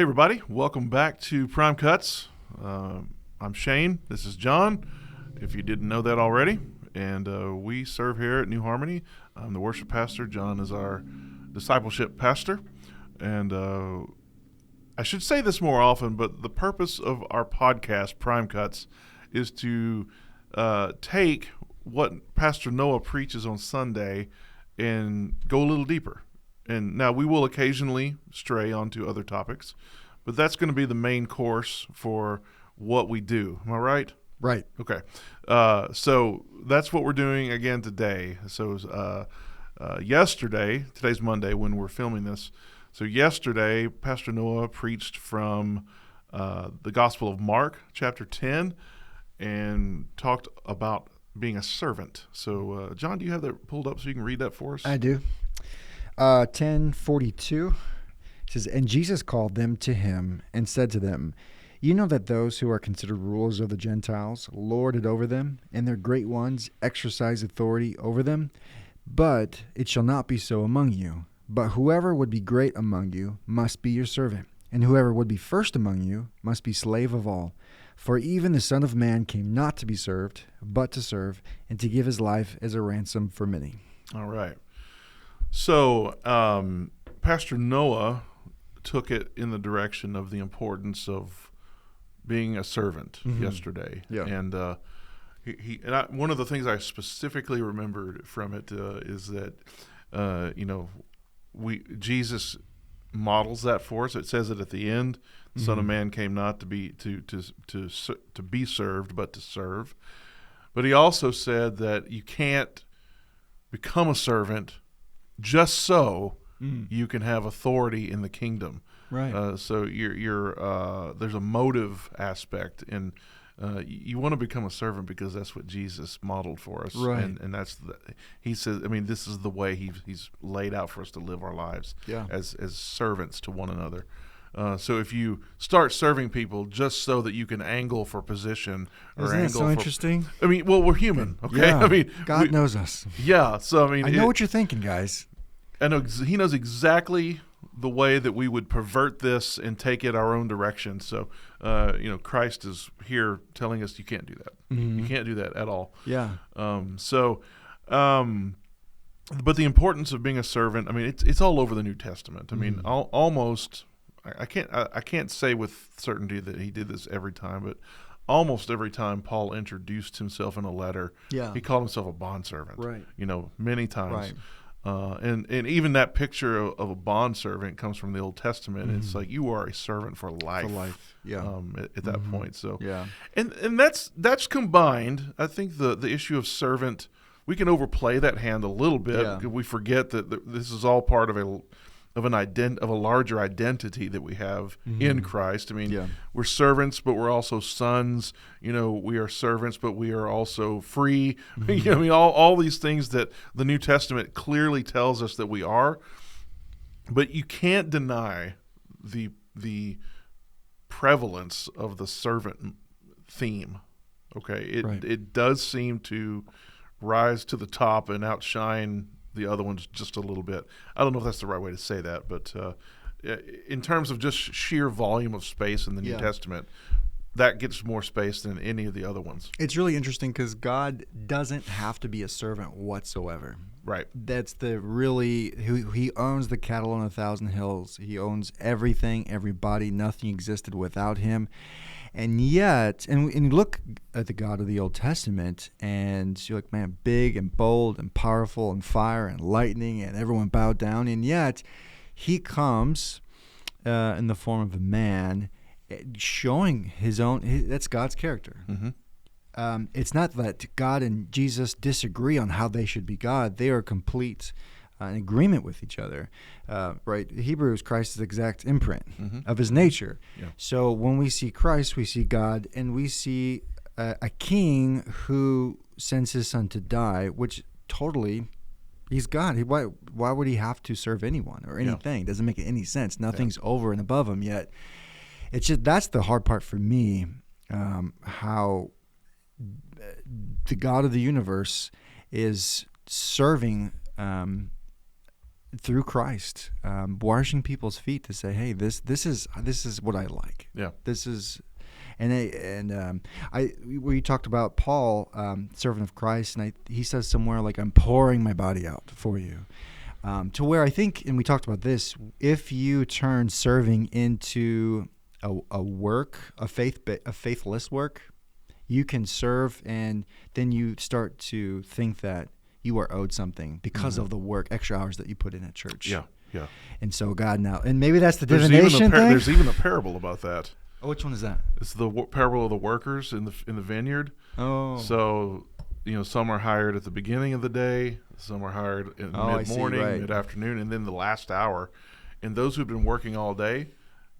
Hey, everybody. Welcome back to Prime Cuts. I'm Shane. This is John, if you didn't know that already. And we serve here at New Harmony. I'm the worship pastor. John is our discipleship pastor. And I should say this more often, but the purpose of our podcast, Prime Cuts, is to take what Pastor Noah preaches on Sunday and go a little deeper. And now we will occasionally stray onto other topics, but that's going to be the main course for what we do. Am I right? Right. Okay. So that's what we're doing again today. So yesterday, today's Monday when we're filming this. So yesterday, Pastor Noah preached from the Gospel of Mark, chapter 10, and talked about being a servant. So, John, do you have that pulled up so you can read that for us? I do. 10:42 says, "And Jesus called them to him and said to them, You know that those who are considered rulers of the Gentiles lord it over them, and their great ones exercise authority over them. But it shall not be so among you. But whoever would be great among you must be your servant, and whoever would be first among you must be slave of all. For even the Son of Man came not to be served, but to serve, and to give his life as a ransom for many." All right. So, Pastor Noah took it in the direction of the importance of being a servant yesterday. Yeah. And one of the things I specifically remembered from it is that, Jesus models that for us. It says it at the end. The Son of Man came not to be to be served, but to serve. But he also said that you can't become a servant just so you can have authority in the kingdom. Right. So there's a motive aspect, and you want to become a servant because that's what Jesus modeled for us. Right. And he says, I mean, this is the way he's laid out for us to live our lives as servants to one another. So if you start serving people just so that you can angle for position or Isn't angle that so for, interesting? I mean, well, we're human, okay? Yeah. I mean, God knows us. Yeah. So I mean, I know what you're thinking, guys. I know he knows exactly the way that we would pervert this and take it our own direction. So, Christ is here telling us you can't do that. You can't do that at all. Yeah. But the importance of being a servant, I mean, it's all over the New Testament. I mean, almost. I can't say with certainty that he did this every time, but almost every time Paul introduced himself in a letter, he called himself a bondservant. Right. Many times. Right. And even that picture of a bondservant comes from the Old Testament. It's like you are a servant for life. For life. Yeah. At that point. So Yeah. and that's combined. I think the issue of servant, we can overplay that hand a little bit. Yeah. We forget that this is all part of a larger identity that we have in Christ. I mean, we're servants, but we're also sons. We are servants, but we are also free. I mean, all these things that the New Testament clearly tells us that we are. But you can't deny the prevalence of the servant theme. Okay, it does seem to rise to the top and outshine the other ones just a little bit. I don't know if that's the right way to say that, but in terms of just sheer volume of space in the New Testament, that gets more space than any of the other ones. It's really interesting because God doesn't have to be a servant whatsoever. Right. That's he owns the cattle on 1,000 hills. He owns everything, everybody. Nothing existed without him. And yet, and you look at the God of the Old Testament, and you're like, man, big and bold and powerful and fire and lightning, and everyone bowed down. And yet, he comes in the form of a man, showing his own. That's God's character. It's not that God and Jesus disagree on how they should be God. They are complete in agreement with each other, right? Hebrews, Christ's exact imprint of his nature. Yeah. So when we see Christ, we see God, and we see a king who sends his son to die, which totally, he's God. Why would he have to serve anyone or anything? Doesn't make any sense. Nothing's over and above him yet. It's just, that's the hard part for me, how the God of the universe is serving through Christ, washing people's feet to say, "Hey, this is what I like. Yeah. This is." We talked about Paul, servant of Christ, and he says somewhere like, "I'm pouring my body out for you," to where I think, and we talked about this, if you turn serving into a work, a faithless work, you can serve, and then you start to think that you are owed something because of the work, extra hours that you put in at church. Yeah, yeah. And so God now, and maybe that's the divination thing. There's even a parable about that. Oh, which one is that? It's the parable of the workers in the vineyard. Oh. So, some are hired at the beginning of the day, some are hired in mid-morning, mid-afternoon, and then the last hour. And those who've been working all day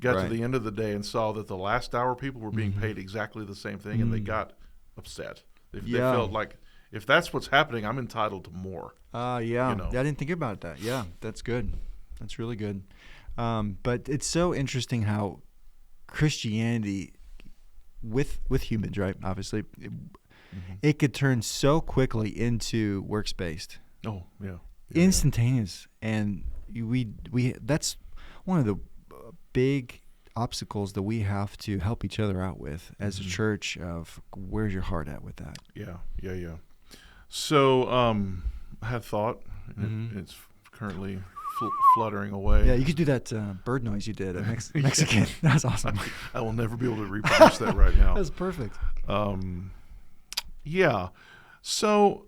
got to the end of the day and saw that the last hour people were being paid exactly the same thing, and they got upset. They felt like, if that's what's happening, I'm entitled to more. Yeah, I didn't think about that. Yeah, that's good. That's really good. But it's so interesting how Christianity, with humans, right? Obviously, it could turn so quickly into works based. Oh yeah, instantaneous, and we that's one of the big obstacles that we have to help each other out with as a church. Of where's your heart at with that? Yeah. So I had thought. It's currently fluttering away. Yeah, you could do that bird noise you did, Mexican. That's awesome. I will never be able to reproduce that right now. That's perfect. Yeah. So.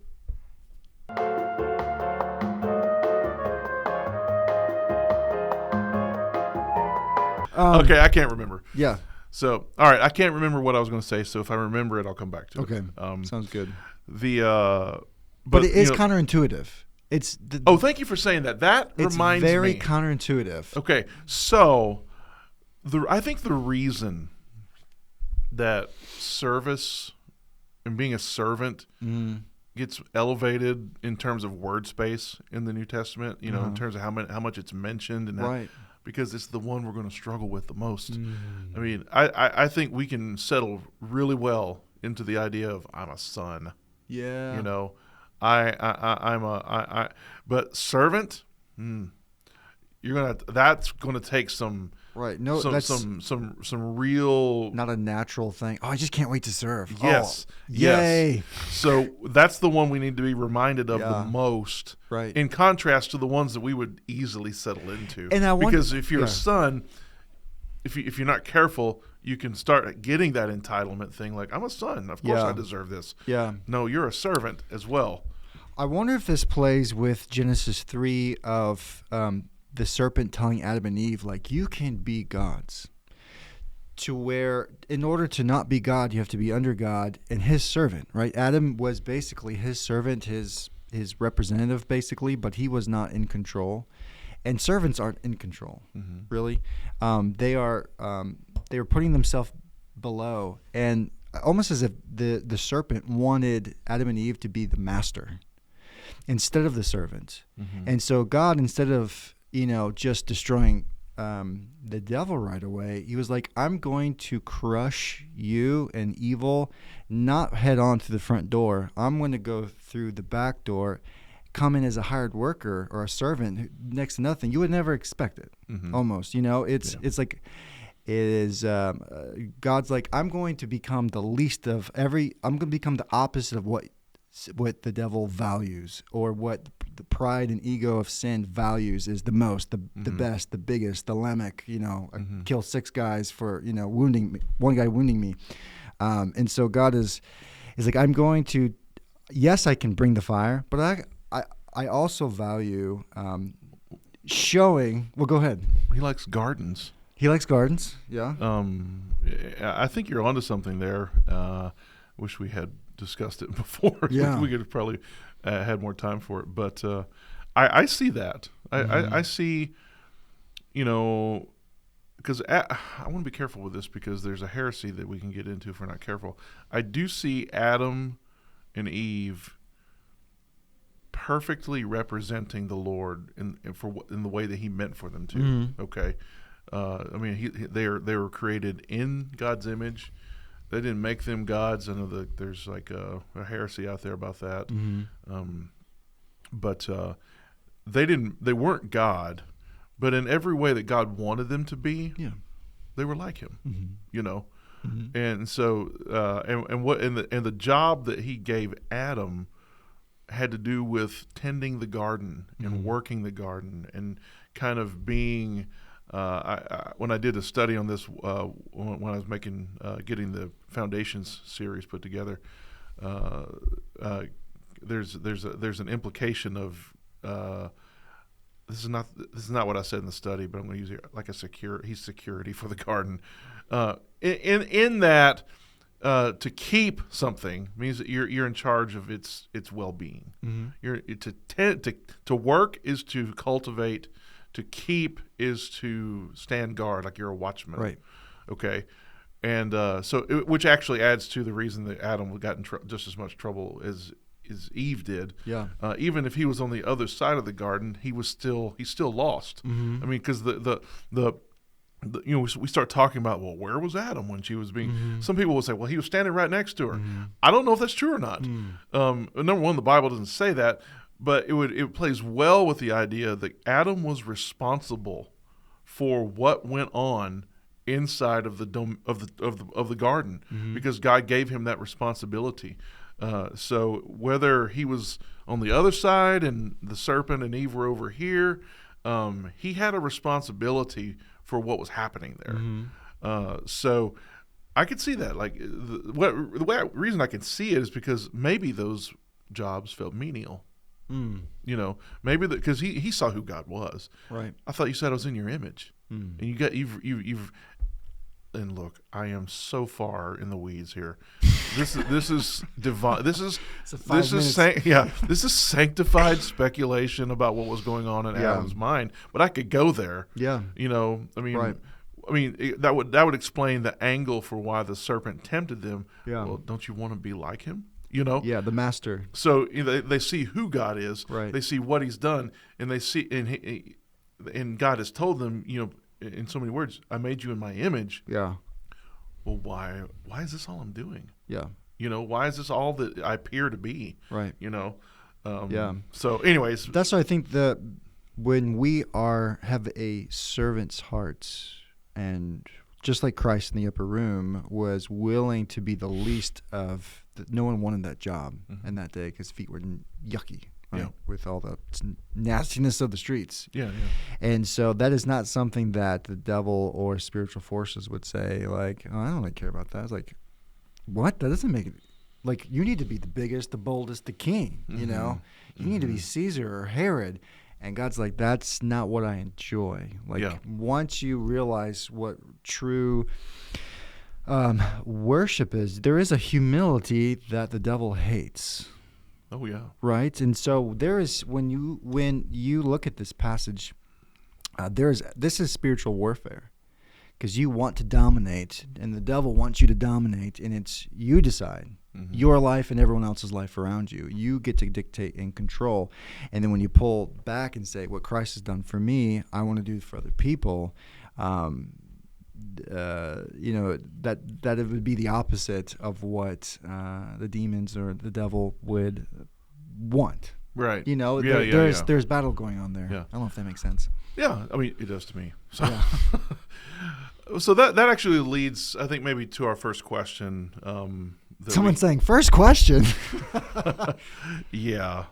Okay, I can't remember. Yeah. So, all right, I can't remember what I was going to say. So if I remember it, I'll come back to it. Okay. Sounds good. But it is counterintuitive. It's thank you for saying that. That reminds me. It's very counterintuitive. Okay, so I think the reason that service and being a servant gets elevated in terms of word space in the New Testament, in terms of how much it's mentioned, and because it's the one we're going to struggle with the most. I mean, I think we can settle really well into the idea of I'm a son. Yeah. But servant, that's gonna take some some real, not a natural thing. Oh, I just can't wait to serve. Yes. Yay. So that's the one we need to be reminded of the most, right? In contrast to the ones that we would easily settle into. And because if you're a son, if you're not careful, you can start getting that entitlement thing. Like, I'm a son, of course I deserve this. Yeah. No, you're a servant as well. I wonder if this plays with Genesis 3 of the serpent telling Adam and Eve, like, you can be gods. To where, in order to not be God, you have to be under God and his servant, right? Adam was basically his servant, his representative, basically, but he was not in control. And servants aren't in control, really. They are putting themselves below, and almost as if the serpent wanted Adam and Eve to be the master instead of the servant. And so God, instead of just destroying the devil right away, he was like, I'm going to crush you and evil, not head on to the front door. I'm going to go through the back door, come in as a hired worker or a servant, next to nothing. You would never expect it. Almost, it's like, it is God's like, I'm going to become the least of every. I'm going to become the opposite of what the devil values, or what the pride and ego of sin values is the most, the best, the biggest, the Lamech. I kill 6 guys for wounding me, one guy wounding me, and so God is like, I'm going to. Yes, I can bring the fire, but I also value showing. Well, go ahead. He likes gardens. He likes gardens. Yeah. I think you're onto something there. Wish we had discussed it before. Yeah. We could have probably had more time for it. But I see that. I see, because I want to be careful with this, because there's a heresy that we can get into if we're not careful. I do see Adam and Eve perfectly representing the Lord in the way that he meant for them to. Okay. I mean, they were created in God's image. They didn't make them gods. I know there's like a heresy out there about that. But they weren't God, but in every way that God wanted them to be, they were like him. Mm-hmm. You know. Mm-hmm. And so, and the job that he gave Adam had to do with tending the garden and working the garden and kind of being. When I did a study on this, when I was getting the Foundations series put together, there's an implication of. This is not what I said in the study, but I'm going to use it like he's security for the garden. In that, to keep something means that you're in charge of its well-being. Mm-hmm. To work is to cultivate. To keep is to stand guard, like you're a watchman. Right. Okay. And which actually adds to the reason that Adam got in just as much trouble as Eve did. Yeah. Even if he was on the other side of the garden, he's still lost. Mm-hmm. I mean, because we start talking about, well, where was Adam when she was being? Mm-hmm. Some people will say, well, he was standing right next to her. Mm-hmm. I don't know if that's true or not. Mm-hmm. Number one, the Bible doesn't say that, but it plays well with the idea that Adam was responsible for what went on inside of the dome of the garden, mm-hmm. because God gave him that responsibility. So whether he was on the other side and the serpent and Eve were over here, he had a responsibility for what was happening there. Mm-hmm. So I could see that. Like the reason I can see it is because maybe those jobs felt menial. Mm. You know, maybe because he saw who God was. Right. I thought you said I was in your image, and you've. And look, I am so far in the weeds here. This is divine. This is sanctified speculation about what was going on in Adam's mind. But I could go there. Yeah. You know, I mean, right. That would explain the angle for why the serpent tempted them. Yeah. Well, don't you want to be like him? You know? Yeah, the master. So they see who God is. Right. They see what he's done, and they see and God has told them, you know, in so many words, I made you in my image. Yeah. Well, why is this all I'm doing? Yeah. You know, why is this all that I appear to be? Right. You know? Yeah. So anyways. That's why I think that when we have a servant's heart, and just like Christ in the upper room was willing to be the least of, no one wanted that job in that day because feet were yucky. Right? With all the nastiness of the streets. Yeah. And so that is not something that the devil or spiritual forces would say, like, oh, I don't really care about that. It's like, what? That doesn't make it. Like, you need to be the biggest, the boldest, the king, you know? You need to be Caesar or Herod. And God's like, that's not what I enjoy. Like, once you realize what true worship is, there is a humility that the devil hates. Oh yeah. Right, and so there is when you look at this passage, this is spiritual warfare, because you want to dominate, and the devil wants you to dominate, and it's you decide your life and everyone else's life around you. You get to dictate and control, and then when you pull back and say, what Christ has done for me, I want to do for other people. You know, that it would be the opposite of what the demons or the devil would want. Right. You know, there's battle going on there. Yeah. I don't know if that makes sense. Yeah, I mean, it does to me. So, so that actually leads, I think, maybe to our first question. Someone's saying, first question. Yeah,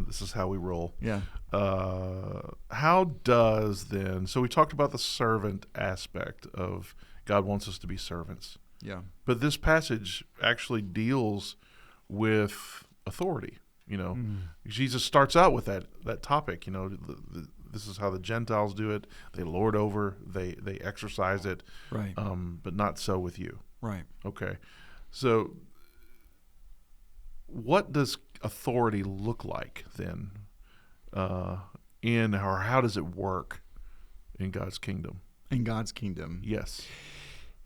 this is how we roll. Yeah. How does then, so we talked about the servant aspect of God wants us to be servants. Yeah. But this passage actually deals with authority. You know, Jesus starts out with that topic. You know, this is how the Gentiles do it. They lord over, they exercise it. Right. But not so with you. Right. Okay. So what does authority look like then? Or how does it work in God's kingdom? In God's kingdom. Yes.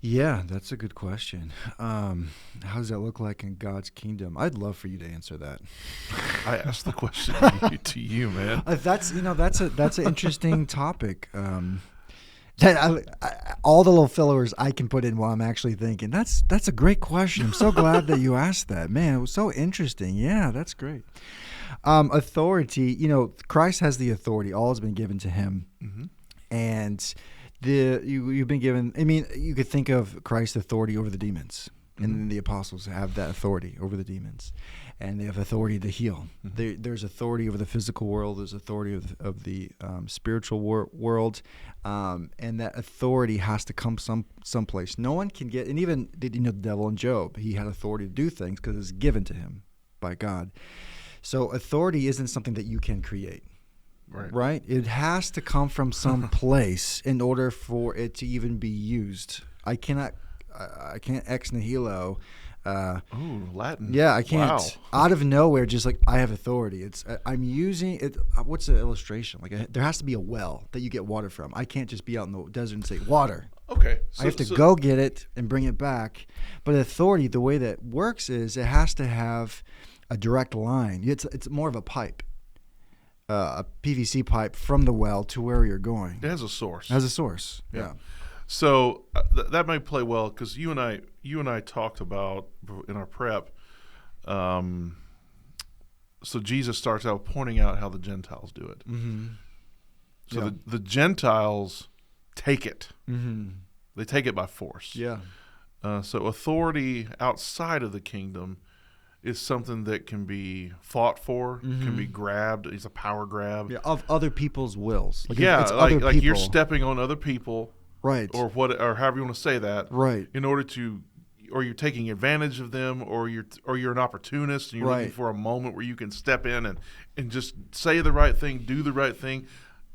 Yeah, that's a good question. How does that look like in God's kingdom? I'd love for you to answer that. I asked the question to you, man. That's an interesting topic. All the little fillers I can put in while I'm actually thinking. That's a great question. I'm so glad that you asked that. Man, it was so interesting. Yeah, that's great. Authority, Christ has the authority. All has been given to him. Mm-hmm. And you've been given, you could think of Christ's authority over the demons. Mm-hmm. And then the apostles have that authority over the demons. And they have authority to heal. Mm-hmm. There's authority over the physical world. There's authority of the spiritual world. And that authority has to come someplace. No one can get, and even the devil in Job, he had authority to do things because it was given to him by God. So authority isn't something that you can create. Right? It has to come from some place in order for it to even be used. I can't ex nihilo. Latin. Yeah, I can't. Wow. Out of nowhere, just like I have authority. I'm using it. What's the illustration? Like there has to be a well that you get water from. I can't just be out in the desert and say water. Okay. I have to go get it and bring it back. But authority, the way that works is it has to have a direct line. It's more of a pipe. A PVC pipe from the well to where you're going. It has a source. It has a source. Yeah. So that may play well because you and I talked about in our prep. So Jesus starts out pointing out how the Gentiles do it. Mm-hmm. So the Gentiles take it. Mm-hmm. They take it by force. Yeah. So authority outside of the kingdom is something that can be fought for, can be grabbed. It's a power grab. Yeah, of other people's wills. Like you're stepping on other people, right? Or however you want to say that, right? In order to, or you're taking advantage of them, or you're an opportunist, and you're looking for a moment where you can step in and just say the right thing, do the right thing,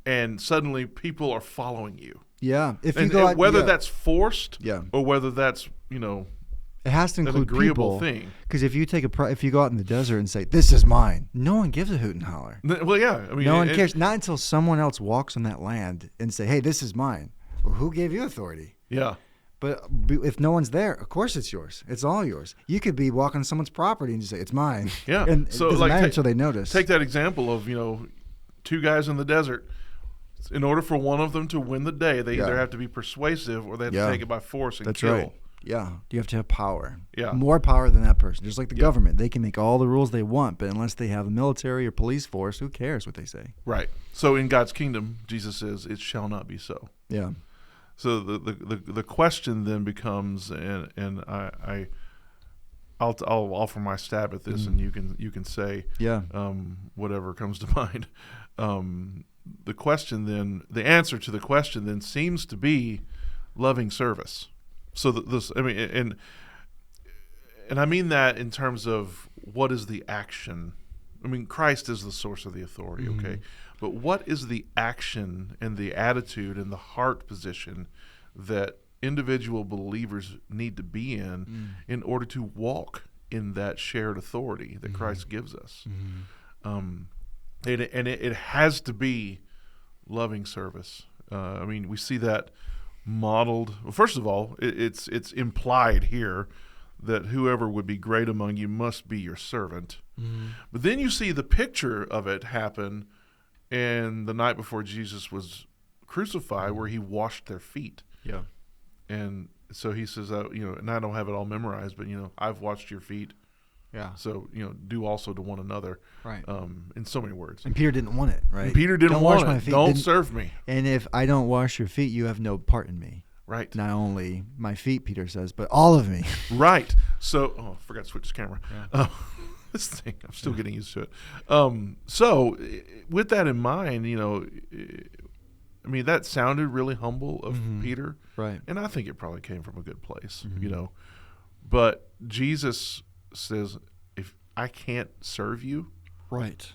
and suddenly people are following you. Yeah, whether that's forced, or whether that's it has to include an agreeable people, thing. Because if you go out in the desert and say, "This is mine," no one gives a hoot and holler. Well, yeah, no one cares. Not until someone else walks on that land and say, "Hey, this is mine." Well, who gave you authority? Yeah. But if no one's there, of course it's yours. It's all yours. You could be walking on someone's property and just say, "It's mine." Yeah. And so it doesn't matter until they notice. Take that example of two guys in the desert. In order for one of them to win the day, they either have to be persuasive or they have to take it by force and kill. Right. Yeah, you have to have power. Yeah, more power than that person. Just like the government, they can make all the rules they want, but unless they have a military or police force, who cares what they say? Right. So in God's kingdom, Jesus says, "It shall not be so." Yeah. So the question then becomes, and I'll offer my stab at this, and you can say whatever comes to mind. The question then, the answer to the question then seems to be loving service. So and I mean that in terms of what is the action. I mean, Christ is the source of the authority, okay? But what is the action and the attitude and the heart position that individual believers need to be in order to walk in that shared authority that Christ gives us? And it has to be loving service. I mean, we see that modeled. Well, first of all, it's implied here that whoever would be great among you must be your servant. But then you see the picture of it happen in the night before Jesus was crucified, where he washed their feet. Yeah. And so he says, and I don't have it all memorized, but I've washed your feet. Yeah. So, do also to one another. Right. In so many words. And Peter didn't want it, right? And Peter didn't want it. My feet. Don't serve me. And if I don't wash your feet, you have no part in me. Right. Not only my feet, Peter says, but all of me. Right. So, I forgot to switch the camera. Yeah. This thing, I'm still getting used to it. So, with that in mind, that sounded really humble of Peter. Right. And I think it probably came from a good place, But Jesus says, if I can't serve you, right,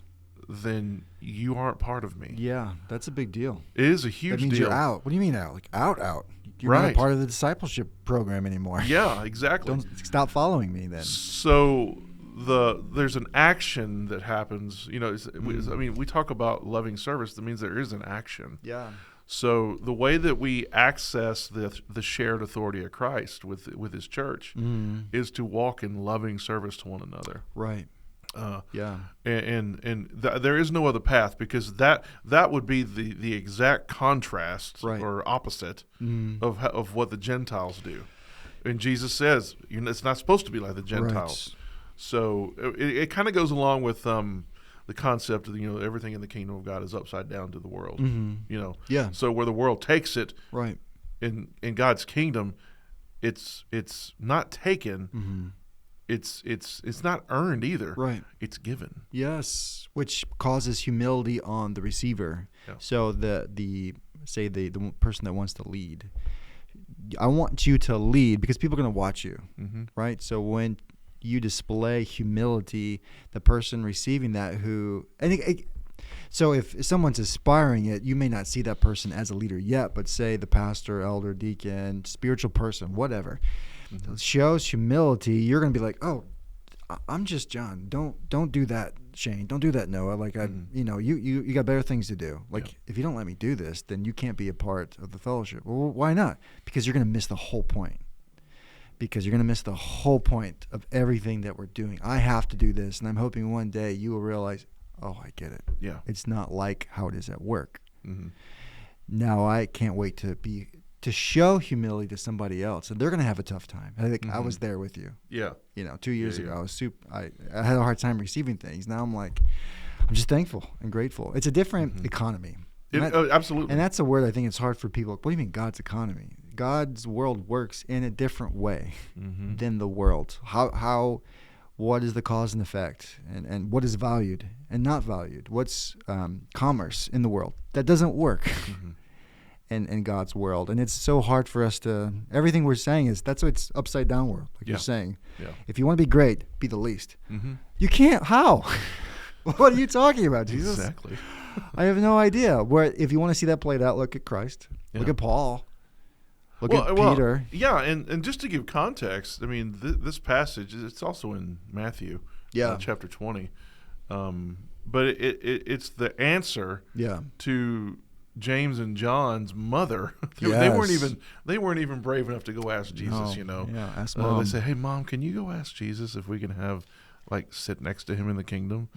then you aren't part of me. Yeah, that's a big deal. It is a huge deal. That means you're out. What do you mean out? Like out. You're not part of the discipleship program anymore. Yeah, exactly. Don't stop following me then. So there's an action that happens. We talk about loving service. That means there is an action. Yeah. So the way that we access the shared authority of Christ with His church is to walk in loving service to one another. Right. Yeah. And there is no other path, because that would be the exact contrast or opposite of what the Gentiles do. And Jesus says it's not supposed to be like the Gentiles. Right. So it kind of goes along with the the concept of everything in the kingdom of God is upside down to the world. Yeah. So where the world takes it, Right. in God's kingdom, it's not taken. It's not earned either. Right. It's given. Yes, which causes humility on the receiver. Yeah. So the person that wants to lead, I want you to lead because people are going to watch you, right? So when you display humility, the person receiving that so if someone's aspiring it, you may not see that person as a leader yet, but say the pastor, elder, deacon, spiritual person, whatever, shows humility, you're going to be like, oh, I'm just John. Don't do that, Shane. Don't do that, Noah. Like you got better things to do. Like if you don't let me do this, then you can't be a part of the fellowship. Well, why not? Because you're going to miss the whole point. Because you're going to miss the whole point of everything that we're doing. I have to do this, and I'm hoping one day you will realize, oh, I get it. Yeah. It's not like how it is at work. Now I can't wait to show humility to somebody else, and they're going to have a tough time. I think I was there with you. Yeah. 2 years ago, I had a hard time receiving things. Now I'm just thankful and grateful. It's a different economy. Absolutely. And that's a word I think it's hard for people. What do you mean God's economy? God's world works in a different way than the world. What is the cause and effect, and what is valued and not valued? What's commerce in the world? That doesn't work in God's world. And it's so hard for us to, everything we're saying that's what it's upside down world, like you're saying. Yeah. If you want to be great, be the least. You can't. How? What are you talking about, Jesus? Exactly. I have no idea. Where if you want to see that played out, look at Christ. Look at Paul. Look at Peter. Yeah, and just to give context, I mean, this passage, it's also in Matthew, chapter 20. But it's the answer to James and John's mother. They weren't even brave enough to go ask Jesus, ask Mom. They say, hey, Mom, can you go ask Jesus if we can have, sit next to him in the kingdom?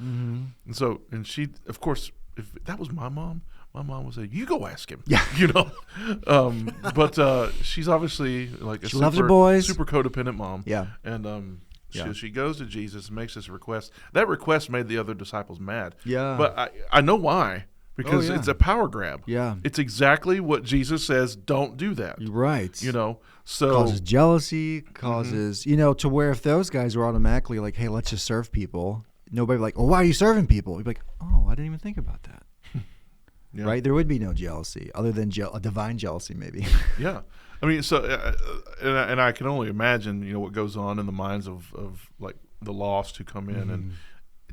And she, of course, if that was my mom would say, you go ask him. Yeah. But she's obviously she loves her boys. Super codependent mom. Yeah. And she goes to Jesus and makes this request. That request made the other disciples mad. Yeah. But I know why. Because it's a power grab. Yeah. It's exactly what Jesus says, don't do that. Right. So causes jealousy, causes, to where if those guys were automatically like, hey, let's just serve people, nobody would be like, oh, why are you serving people? You'd be like, oh, I didn't even think about that. Yeah. Right? There would be no jealousy other than a divine jealousy, maybe. Yeah. I mean, so, and I can only imagine, what goes on in the minds of the lost who come in and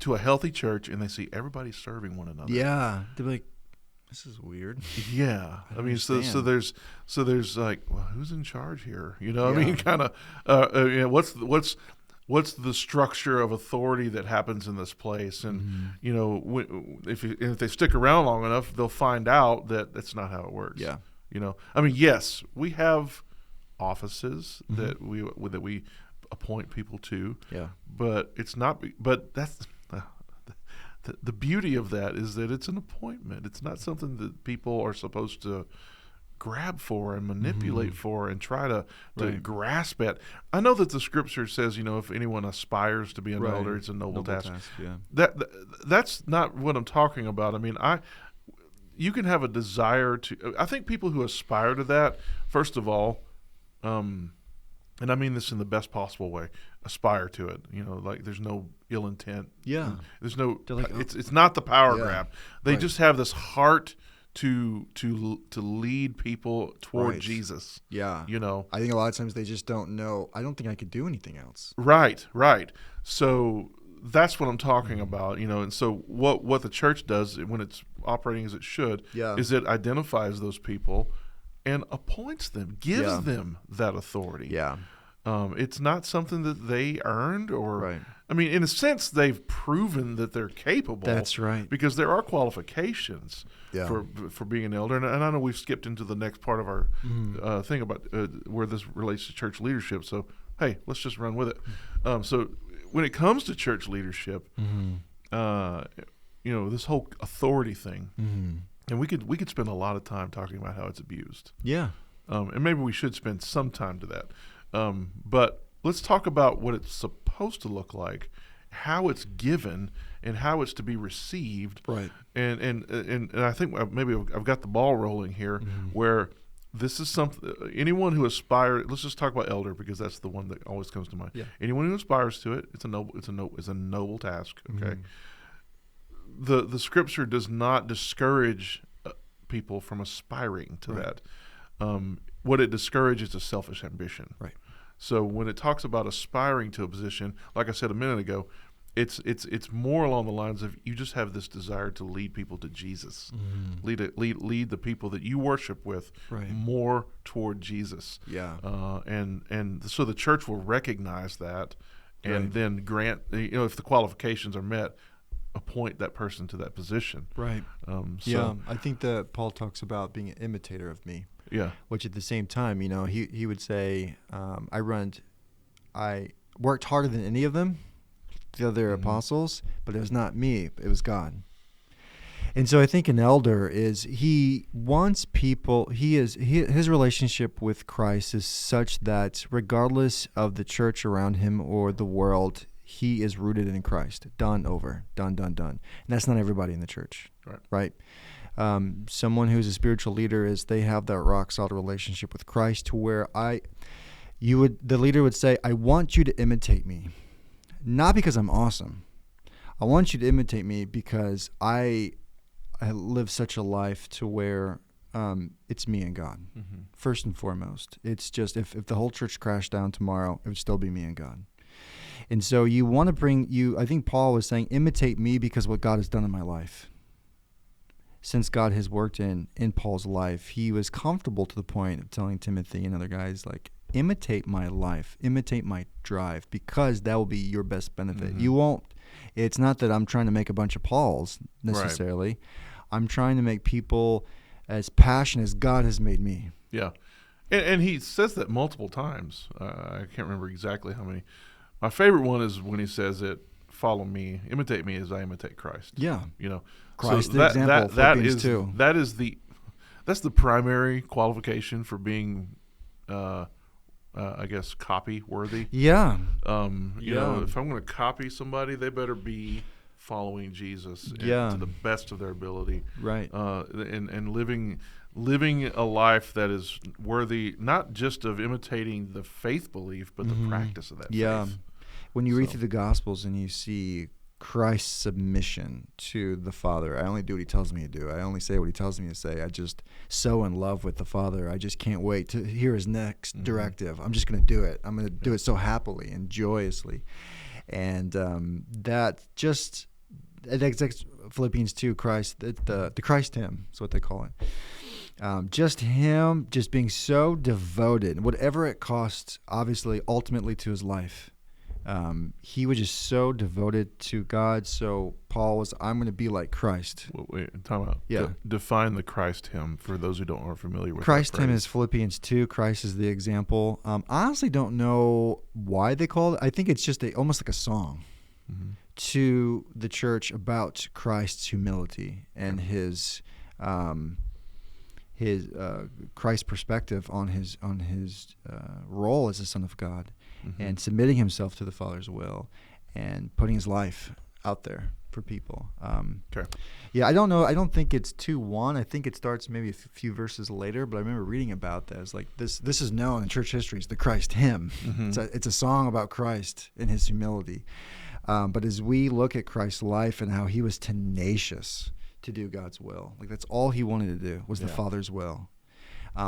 to a healthy church and they see everybody serving one another. Yeah. They'd be like, this is weird. Yeah. I mean, so there's like, well, who's in charge here? I mean, kind of, what's the structure of authority that happens in this place? And, if they stick around long enough, they'll find out that that's not how it works. Yeah. I mean, yes, we have offices that we appoint people to. Yeah. But it's not, but that's, the beauty of that is that it's an appointment. It's not something that people are supposed to grab for and manipulate for and try to grasp at. I know that the scripture says, if anyone aspires to be an elder, it's a noble task. Yeah. That's not what I'm talking about. I mean, you can have a desire to. I think people who aspire to that, first of all, and I mean this in the best possible way, aspire to it. There's no ill intent. Yeah. There's no. It's not the power grab. They just have this heart to lead people toward Jesus. Yeah. I think a lot of times they just don't know. I don't think I could do anything else. Right. So that's what I'm talking about, and so what the church does when it's operating as it should is it identifies those people and appoints them, gives them that authority. Yeah. It's not something that they earned I mean, in a sense, they've proven that they're capable. That's right. Because there are qualifications for being an elder. And I know we've skipped into the next part of our thing about where this relates to church leadership. So, hey, let's just run with it. So when it comes to church leadership, this whole authority thing, and we could spend a lot of time talking about how it's abused. Yeah. And maybe we should spend some time to that. But let's talk about what it's supposed to look like how it's given and how it's to be received. Right. And I think maybe I've got the ball rolling here, where this is something, anyone who aspires, let's just talk about elder because that's the one that always comes to mind. Yeah. Anyone who aspires to it, it's a noble task. Okay. The scripture does not discourage people from aspiring to that. What it discourages is selfish ambition. Right. So when it talks about aspiring to a position, like I said a minute ago, it's more along the lines of you just have this desire to lead people to Jesus, lead the people that you worship with more toward Jesus. Yeah. And so the church will recognize that, and then grant, if the qualifications are met, appoint that person to that position. Right. So, I think that Paul talks about being an imitator of me. Yeah. Which at the same time, he would say, I worked harder than any of them, the other apostles, but it was not me, it was God. And so I think an elder he wants people, his relationship with Christ is such that regardless of the church around him or the world, he is rooted in Christ. Done. And that's not everybody in the church, right? Someone who's a spiritual leader they have that rock solid relationship with Christ to where the leader would say, I want you to imitate me, not because I'm awesome. I want you to imitate me because I live such a life to where it's me and God. First and foremost. It's just if the whole church crashed down tomorrow, it would still be me and God. And so you want to I think Paul was saying, imitate me because what God has done in my life. Since God has worked in Paul's life, he was comfortable to the point of telling Timothy and other guys, like, imitate my life, imitate my drive, because that will be your best benefit. You won't, it's not that I'm trying to make a bunch of Pauls necessarily. Right. I'm trying to make people as passionate as God has made me. Yeah. And he says that multiple times. I can't remember exactly how many. My favorite one is when he says it, follow me, imitate me as I imitate Christ. Yeah. Christ, so the example, that's the primary qualification for being, I guess, copy worthy. Yeah. If I'm going to copy somebody, they better be following Jesus to the best of their ability. Right. And living a life that is worthy not just of imitating the faith belief, but the practice of that faith. When you read through the Gospels and you see Christ's submission to the Father, I only do what he tells me to do. I only say what he tells me to say. I just so in love with the Father. I just can't wait to hear his next directive. I'm just going to do it. I'm going to do it so happily and joyously. And that's Philippians 2, Christ, the Christ hymn is what they call it. Just him, just being so devoted, whatever it costs, obviously, ultimately to his life. He was just so devoted to God. So Paul was, I'm going to be like Christ. Wait, time out. Yeah. Define the Christ hymn for those who aren't familiar with Christ hymn is Philippians 2. Christ is the example. I honestly don't know why they call it. I think it's just almost like a song to the church about Christ's humility and his Christ's perspective on his role as the Son of God. And submitting himself to the Father's will and putting his life out there for people. Yeah, I don't know. I don't think it's 2:1. I think it starts maybe a few verses later, but I remember reading about that. It's like this is known in church history as the Christ hymn. It's a song about Christ and his humility. But as we look at Christ's life and how he was tenacious to do God's will, like that's all he wanted to do was the Father's will,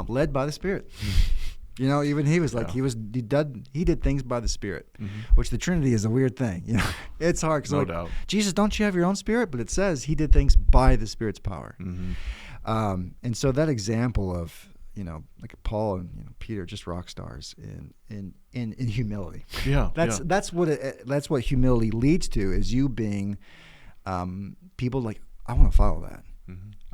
led by the Spirit. Even he was like he did things by the Spirit, which the Trinity is a weird thing. It's hard because doubt. Jesus, don't you have your own Spirit? But it says he did things by the Spirit's power. And so that example of like Paul and Peter, just rock stars in humility. Yeah, that's what humility leads to, is you being people like, I want to follow that.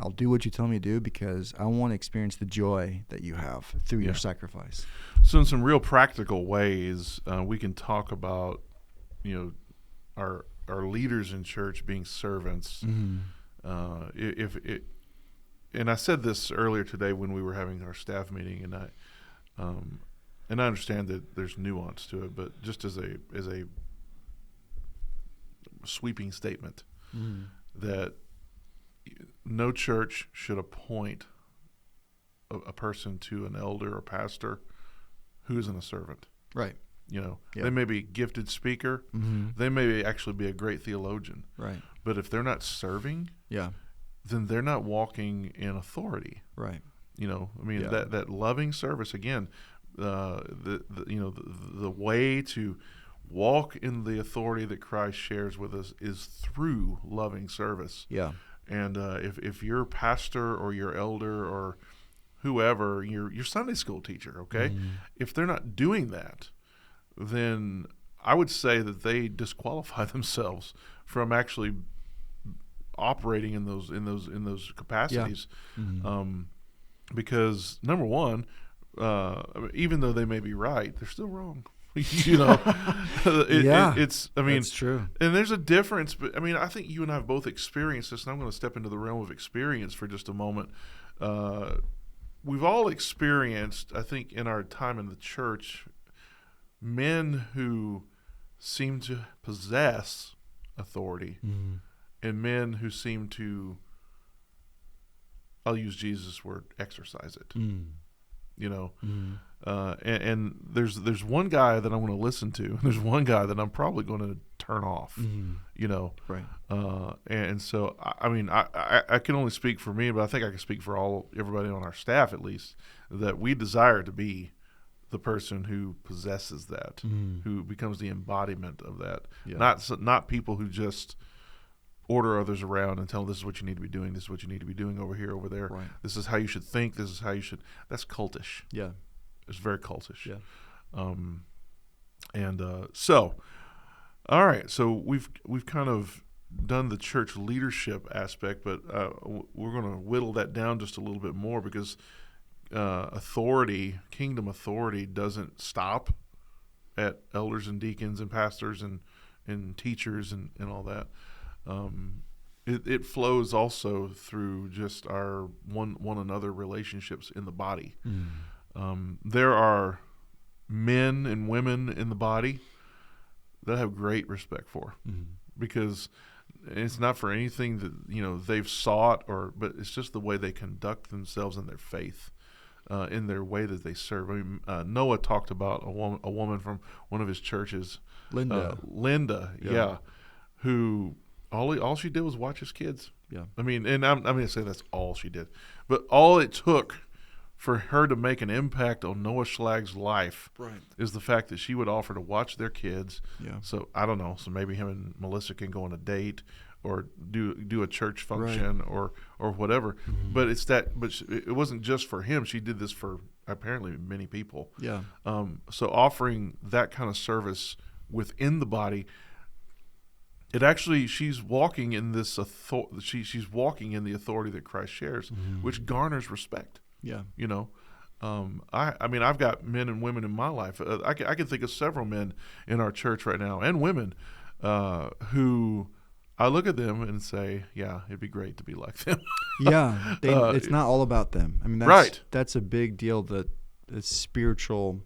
I'll do what you tell me to do because I want to experience the joy that you have through your sacrifice. So in some real practical ways, we can talk about, our leaders in church being servants. And I said this earlier today when we were having our staff meeting, and I understand that there's nuance to it, but just as a sweeping statement that no church should appoint a person to an elder or pastor who isn't a servant. Right. They may be a gifted speaker. They may actually be a great theologian. Right. But if they're not serving, then they're not walking in authority. Right. That loving service again. The way to walk in the authority that Christ shares with us is through loving service. Yeah. And if your pastor or your elder or whoever, your Sunday school teacher, okay, if they're not doing that, then I would say that they disqualify themselves from actually operating in those capacities. Because number one, even though they may be right, they're still wrong. It's that's true. And there's a difference, but I think you and I have both experienced this, and I'm going to step into the realm of experience for just a moment. We've all experienced, I think, in our time in the church, men who seem to possess authority and men who seem to, I'll use Jesus' word, exercise it. And there's one guy that I want to listen to, and there's one guy that I'm probably going to turn off. Right. And so I can only speak for me, but I think I can speak for everybody on our staff at least, that we desire to be the person who possesses that, who becomes the embodiment of that. Not people who just order others around and tell them this is what you need to be doing, this is what you need to be doing over here, over there. Right. This is how you should think, this is how you should. That's cultish. Yeah. It's very cultish. Yeah. So, all right. So we've kind of done the church leadership aspect, but we're going to whittle that down just a little bit more because authority, kingdom authority, doesn't stop at elders and deacons and pastors and teachers and all that. It flows also through just our one another relationships in the body. There are men and women in the body that I have great respect for because it's not for anything that they've sought but it's just the way they conduct themselves in their faith, in their way that they serve. Noah talked about a woman from one of his churches, Linda, who all she did was watch his kids. Yeah. And I'm going to say that's all she did, but all it took for her to make an impact on Noah Schlag's life is the fact that she would offer to watch their kids. Yeah. So I don't know. So maybe him and Melissa can go on a date or do a church function or whatever. But it wasn't just for him. She did this for apparently many people. Yeah. So offering that kind of service within the body, it actually, she's walking in this she's walking in the authority that Christ shares, which garners respect. Yeah. I've got men and women in my life. I can think of several men in our church right now and women who I look at them and say, yeah, it'd be great to be like them. Yeah. It's not all about them. That's a big deal, that it's spiritual.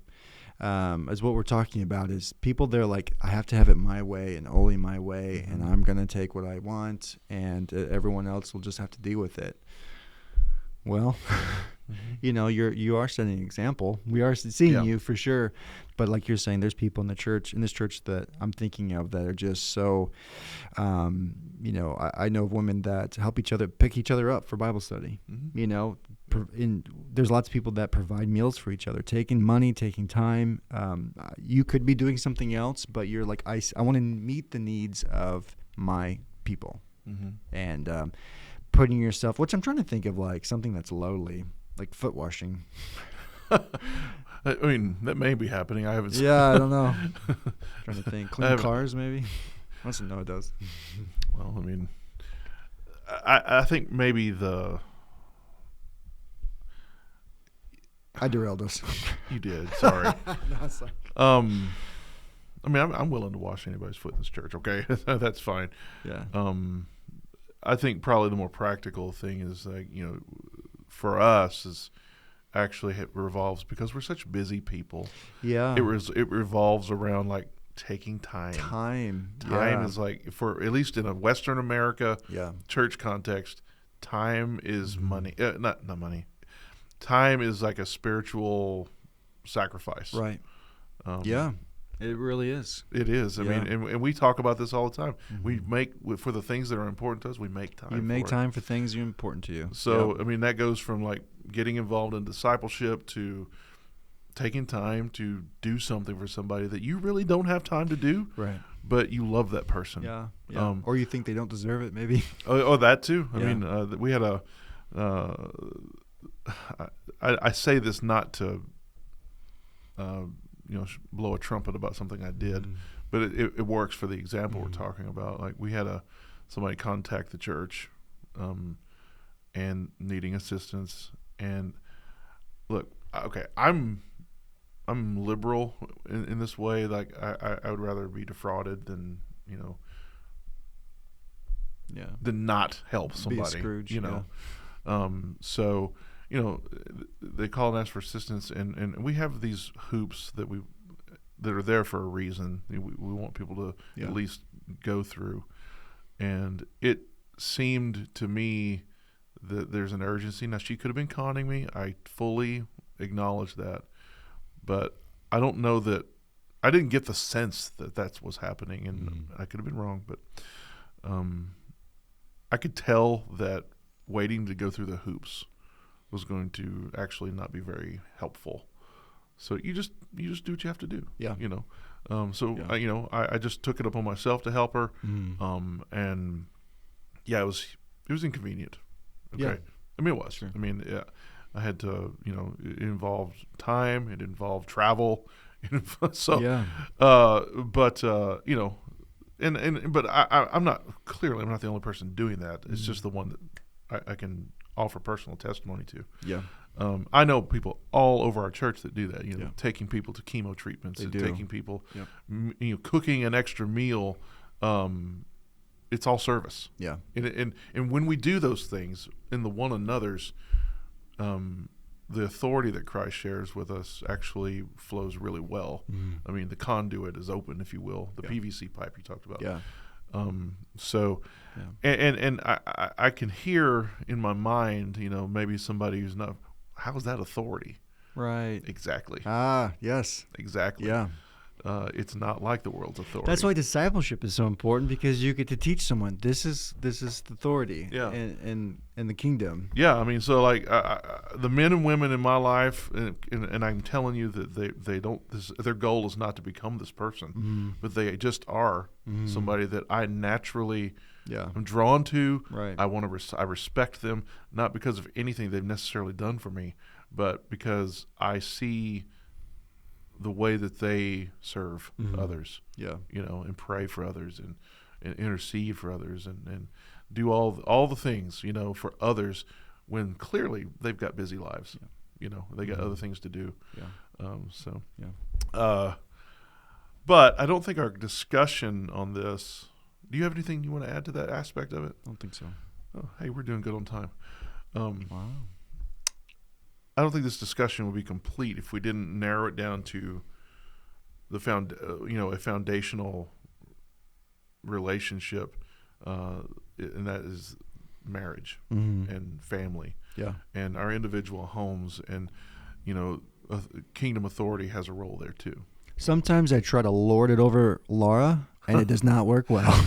As what we're talking about is people, they're like, I have to have it my way and only my way, and I'm going to take what I want, and everyone else will just have to deal with it. Well, you are setting an example. We are seeing you for sure. But like you're saying, there's people in this church that I'm thinking of that are just so, I know of women that help pick each other up for Bible study. There's lots of people that provide meals for each other, taking money, taking time. You could be doing something else, but you're like, I want to meet the needs of my people. And putting yourself, which I'm trying to think of like something that's lowly, like foot washing. That may be happening. I haven't. Yeah, I don't know. Trying to think. Clean cars, maybe. I don't know. It does. Well, I think maybe I derailed us. You did. Sorry. No, sorry. I'm willing to wash anybody's foot in this church. Okay, that's fine. Yeah. I think probably the more practical thing is for us is actually it revolves because we're such busy people. Yeah. It revolves around like taking time. Time is like, for at least in a Western America church context, time is money. Not money. Time is like a spiritual sacrifice. Right. It really is. It is. I mean, and we talk about this all the time. We make, for the things that are important to us, we make time. You make time for things that are important to you. So, I mean, that goes from like getting involved in discipleship to taking time to do something for somebody that you really don't have time to do. Right. But you love that person. Yeah. Or you think they don't deserve it, maybe. Oh, that too. I mean, we had I say this not to, blow a trumpet about something I did, but it works for the example we're talking about. Like, we had somebody contact the church, and needing assistance. And look, okay, I'm liberal in this way. Like, I would rather be defrauded than than not help somebody. Be a Scrooge, So, they call and ask for assistance, and we have these hoops that are there for a reason. We want people to at least go through, and it seemed to me that there's an urgency. Now, she could have been conning me. I fully acknowledge that, but I don't know that I didn't get the sense that that's what's happening, and I could have been wrong, but I could tell that waiting to go through the hoops was going to actually not be very helpful. So you just do what you have to do. Yeah. I just took it upon myself to help her. And it was inconvenient. Okay. Yeah. I mean, it was. Sure. I mean, I had to, it involved time, it involved travel. So, but I'm not the only person doing that. It's just the one that I can offer personal testimony to. Yeah. I know people all over our church that do that, taking people to chemo treatments, taking people, cooking an extra meal. It's all service. Yeah. And when we do those things in the one another's, the authority that Christ shares with us actually flows really well. I mean, the conduit is open, if you will, the PVC pipe you talked about. Yeah. And I can hear in my mind, maybe somebody who's not, how's that authority? Right. Exactly. Yes. Exactly. Yeah. It's not like the world's authority. That's why discipleship is so important, because you get to teach someone this is the authority in the kingdom. Yeah, I mean, so like the men and women in my life, and I'm telling you that they don't. Their goal is not to become this person, but they just are somebody that I naturally am drawn to. Right. I respect them, not because of anything they've necessarily done for me, but because I see the way that they serve others, and pray for others, and intercede for others, and do all the things, for others, when clearly they've got busy lives. They got other things to do. But I don't think our discussion on this. Do you have anything you want to add to that aspect of it? I don't think so. Oh, hey, we're doing good on time. Wow. I don't think this discussion would be complete if we didn't narrow it down to a foundational relationship, and that is marriage and family, and our individual homes, and kingdom authority has a role there too. Sometimes I try to lord it over Laura, and it does not work well.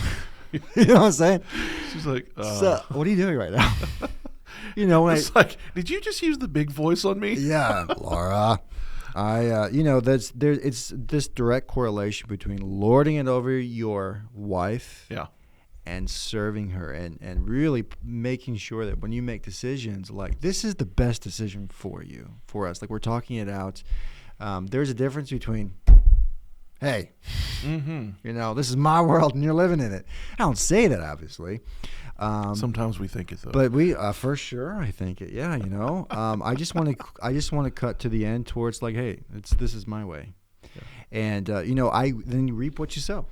You know what I'm saying? She's like, so, what are you doing right now? It's like, did you just use the big voice on me? Yeah, Laura. It's this direct correlation between lording it over your wife, and serving her, and really making sure that when you make decisions, like, this is the best decision for you, for us. Like, we're talking it out. There's a difference between, hey, this is my world and you're living in it. I don't say that, obviously. Sometimes we think it, though. But we, for sure, I think it. Yeah, I just want to cut to the end towards, like, hey, this is my way, and then you reap what you sow.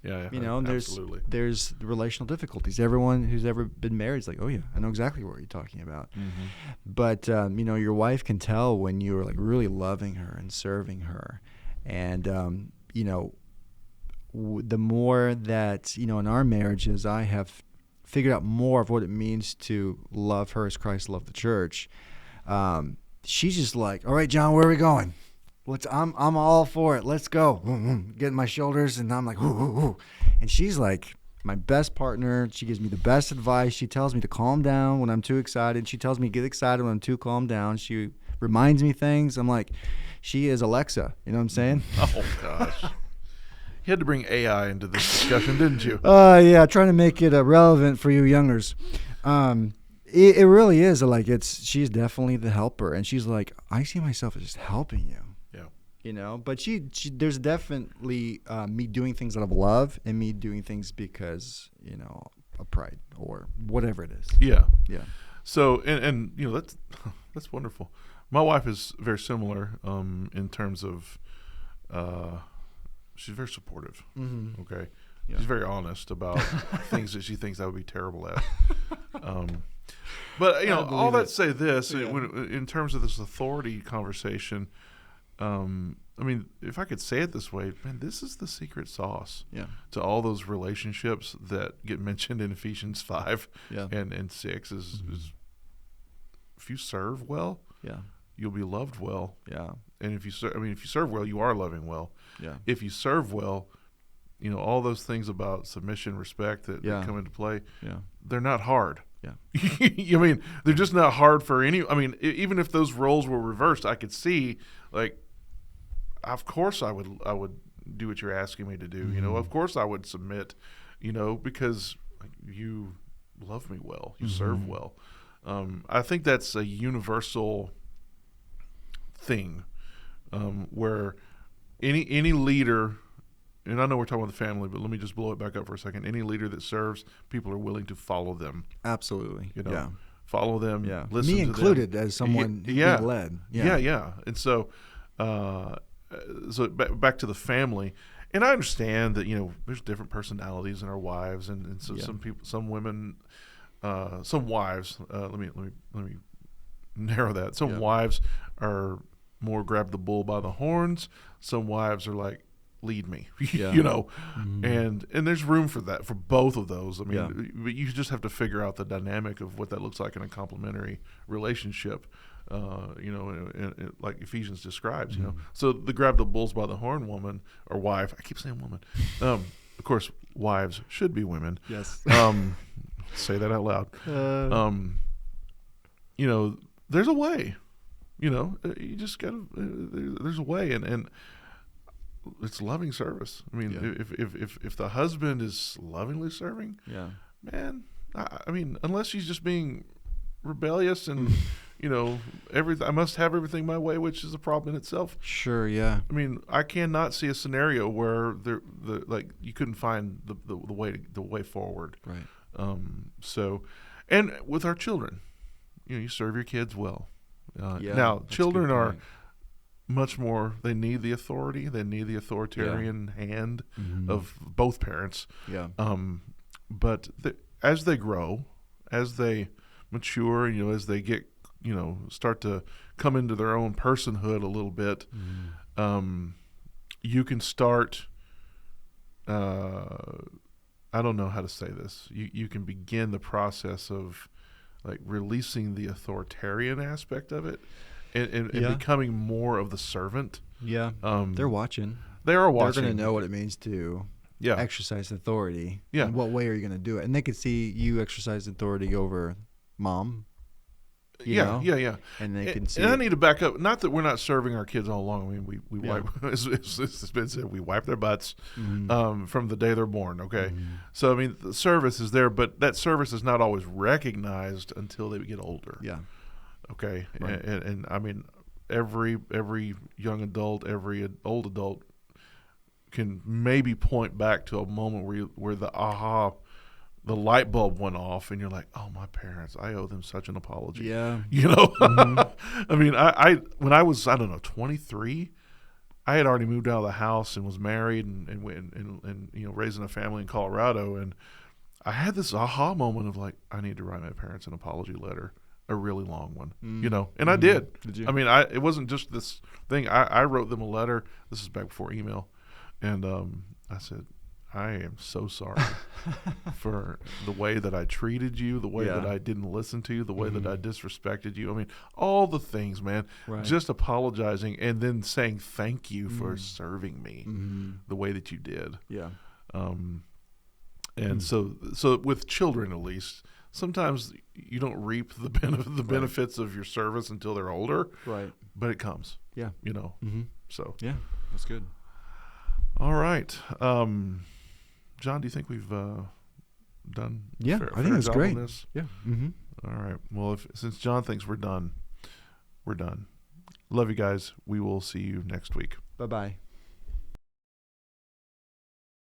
Yeah, absolutely. There's relational difficulties. Everyone who's ever been married is like, oh yeah, I know exactly what you're talking about. But your wife can tell when you're like really loving her and serving her, and the more that, in our marriages, I have figured out more of what it means to love her as Christ loved the church. She's just like, all right, John, where are we going? I'm all for it. Let's go. Getting my shoulders, and I'm like, ooh. And she's like my best partner. She gives me the best advice. She tells me to calm down when I'm too excited. She tells me to get excited when I'm too calmed down. She reminds me things. I'm like, she is Alexa. You know what I'm saying? Oh, gosh. You had to bring AI into this discussion, didn't you? Yeah, trying to make it relevant for you youngers. It really is like she's definitely the helper, and she's like, I see myself as just helping you. Yeah. But she there's definitely me doing things out of love and me doing things because of pride or whatever it is. Yeah. Yeah. So and that's wonderful. My wife is very similar in terms of she's very supportive. Mm-hmm. Okay. Yeah. She's very honest about things that she thinks I would be terrible at. But all that to say this, in terms of this authority conversation, if I could say it this way, man, this is the secret sauce to all those relationships that get mentioned in Ephesians 5 and 6 is if you serve well, you'll be loved well. Yeah. And if you serve well, you are loving well. Yeah. If you serve well, all those things about submission, respect that come into play, they're not hard. Yeah. They're just not hard for any. Even if those roles were reversed, I could see, like, of course I would do what you're asking me to do. Mm-hmm. Of course I would submit, because you love me well, you serve well. I think that's a universal thing, where any leader. And I know we're talking about the family, but let me just blow it back up for a second. Any leader that serves, people are willing to follow them. Absolutely. Follow them. Yeah. Listen Me to included them. As someone being led. Yeah. And so, back to the family, and I understand that there's different personalities in our wives, and so some people, some women, some wives. Let me narrow that. Some wives are more grab the bull by the horns. Some wives are like, lead me, and there's room for that, for both of those. But you just have to figure out the dynamic of what that looks like in a complementary relationship, like Ephesians describes. So the grab the bulls by the horn woman or wife, I keep saying woman, of course wives should be women. Yes. Say that out loud. There's a way. You just gotta. There's a way, and it's loving service. If the husband is lovingly serving, man, unless she's just being rebellious and I must have everything my way, which is a problem in itself. Sure, yeah. I cannot see a scenario where you couldn't find the way forward. Right. So, and with our children, you serve your kids well. Now, children are much more, they need the authority. They need the authoritarian hand of both parents. Yeah. But as they grow, as they mature, as they get, start to come into their own personhood a little bit, you can start, I don't know how to say this. You can begin the process of like releasing the authoritarian aspect of it. And becoming more of the servant. Yeah. They're watching. They are watching. They're going to know what it means to exercise authority. Yeah. And what way are you going to do it? And they could see you exercise authority over mom. Yeah. And they can see. And I need to back up. Not that we're not serving our kids all along. We wipe, as it's been said, we wipe their butts from the day they're born. Okay. So, the service is there, but that service is not always recognized until they get older. Yeah. Okay, right. and every young adult, every old adult can maybe point back to a moment where the light bulb went off, and you're like, oh, my parents, I owe them such an apology. Yeah, I when I was 23, I had already moved out of the house and was married and raising a family in Colorado, and I had this aha moment of like, I need to write my parents an apology letter. A really long one, and I did. Did you? It wasn't just this thing. I wrote them a letter. This is back before email, and I said, I am so sorry for the way that I treated you, the way that I didn't listen to you, the way that I disrespected you. I mean, all the things, man. Right. Just apologizing and then saying thank you for serving me the way that you did. Yeah. And so with children, at least, sometimes you don't reap the benefits of your service until they're older. Right. But it comes. Yeah. You know. So. Yeah, that's good. All right. John, do you think we've done? Yeah, I think that's great. Yeah. All right. Well, since John thinks we're done, we're done. Love you guys. We will see you next week. Bye-bye.